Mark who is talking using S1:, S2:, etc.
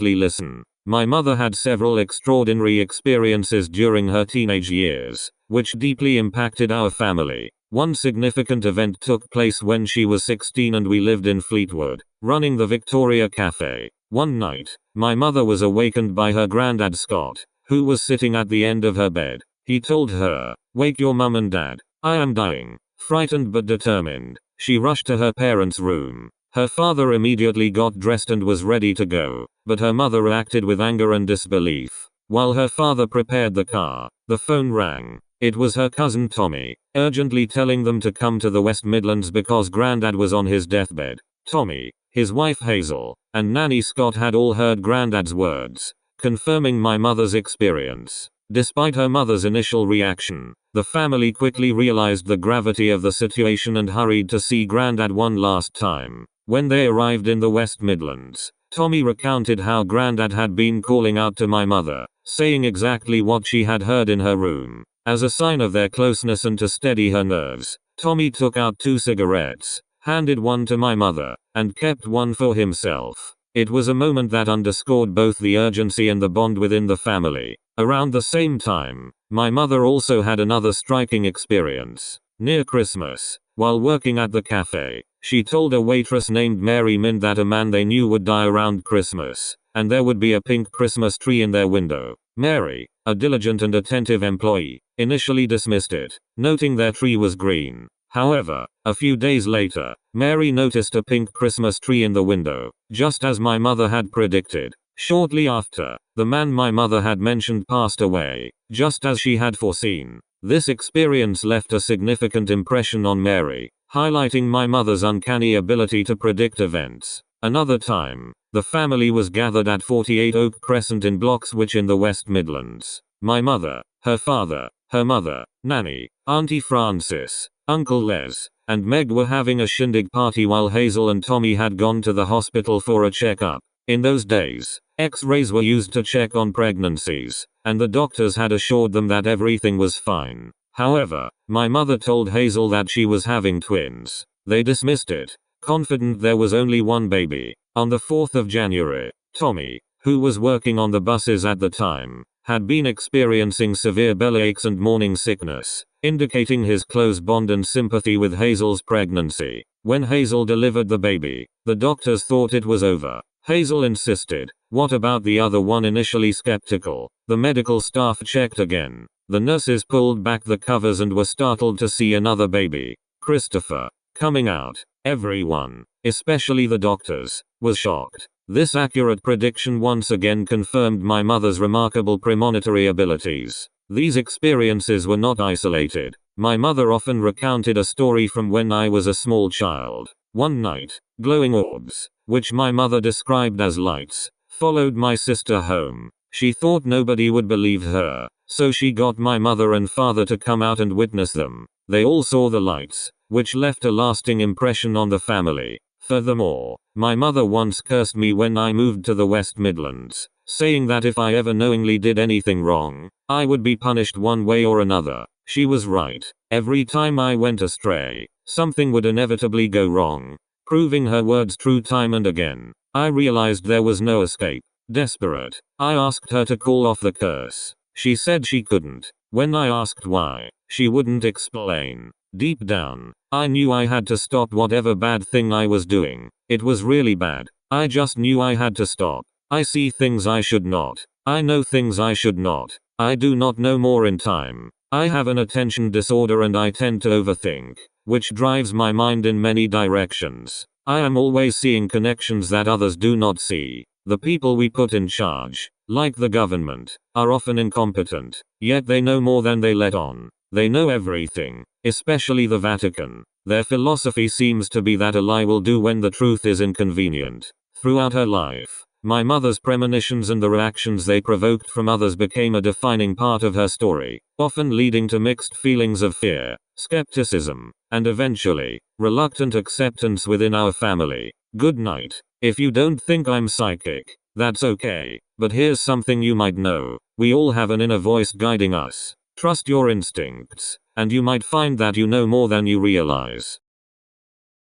S1: Listen. My mother had several extraordinary experiences during her teenage years, which deeply impacted our family. One significant event took place when she was 16 and we lived in Fleetwood, running the Victoria Cafe. One night, my mother was awakened by her granddad Scott, who was sitting at the end of her bed. He told her, "Wake your mum and dad. I am dying." Frightened but determined, she rushed to her parents' room. Her father immediately got dressed and was ready to go, but her mother reacted with anger and disbelief. While her father prepared the car, the phone rang. It was her cousin Tommy, urgently telling them to come to the West Midlands because Grandad was on his deathbed. Tommy, his wife Hazel, and Nanny Scott had all heard Grandad's words, confirming my mother's experience. Despite her mother's initial reaction, the family quickly realized the gravity of the situation and hurried to see Grandad one last time. When they arrived in the West Midlands, Tommy recounted how Grandad had been calling out to my mother, saying exactly what she had heard in her room. As a sign of their closeness and to steady her nerves, Tommy took out 2 cigarettes, handed one to my mother, and kept one for himself. It was a moment that underscored both the urgency and the bond within the family. Around the same time, my mother also had another striking experience. Near Christmas, while working at the cafe, she told a waitress named Mary Mind that a man they knew would die around Christmas, and there would be a pink Christmas tree in their window. Mary, a diligent and attentive employee, initially dismissed it, noting their tree was green. However, a few days later, Mary noticed a pink Christmas tree in the window, just as my mother had predicted. Shortly after, the man my mother had mentioned passed away, just as she had foreseen. This experience left a significant impression on Mary, highlighting my mother's uncanny ability to predict events. Another time, the family was gathered at 48 Oak Crescent in Bloxwich in the West Midlands. My mother, her father, her mother, Nanny, Auntie Frances, Uncle Les, and Meg were having a shindig party while Hazel and Tommy had gone to the hospital for a checkup. In those days, X-rays were used to check on pregnancies, and the doctors had assured them that everything was fine. However, my mother told Hazel that she was having twins. They dismissed it, confident there was only one baby. On the 4th of January, Tommy, who was working on the buses at the time, had been experiencing severe bellyaches and morning sickness, indicating his close bond and sympathy with Hazel's pregnancy. When Hazel delivered the baby, the doctors thought it was over. Hazel insisted, "What about the other one?" Initially skeptical, the medical staff checked again. The nurses pulled back the covers and were startled to see another baby, Christopher, coming out. Everyone, especially the doctors, was shocked. This accurate prediction once again confirmed my mother's remarkable premonitory abilities. These experiences were not isolated. My mother often recounted a story from when I was a small child. One night, glowing orbs, which my mother described as lights, followed my sister home. She thought nobody would believe her, so she got my mother and father to come out and witness them. They all saw the lights, which left a lasting impression on the family. Furthermore, my mother once cursed me when I moved to the West Midlands, saying that if I ever knowingly did anything wrong, I would be punished one way or another. She was right. Every time I went astray, something would inevitably go wrong. Proving her words true time and again, I realized there was no escape. Desperate, I asked her to call off the curse. She said she couldn't. When I asked why, she wouldn't explain. Deep down, I knew I had to stop whatever bad thing I was doing. It was really bad. I just knew I had to stop. I see things I should not. I know things I should not. I do not know more in time. I have an attention disorder and I tend to overthink, which drives my mind in many directions. I am always seeing connections that others do not see. The people we put in charge, like the government, are often incompetent, yet they know more than they let on. They know everything, especially the Vatican. Their philosophy seems to be that a lie will do when the truth is inconvenient. Throughout her life, my mother's premonitions and the reactions they provoked from others became a defining part of her story, often leading to mixed feelings of fear, skepticism, and eventually, reluctant acceptance within our family. Good night. If you don't think I'm psychic, that's okay, but here's something you might know. We all have an inner voice guiding us. Trust your instincts, and you might find that you know more than you realize.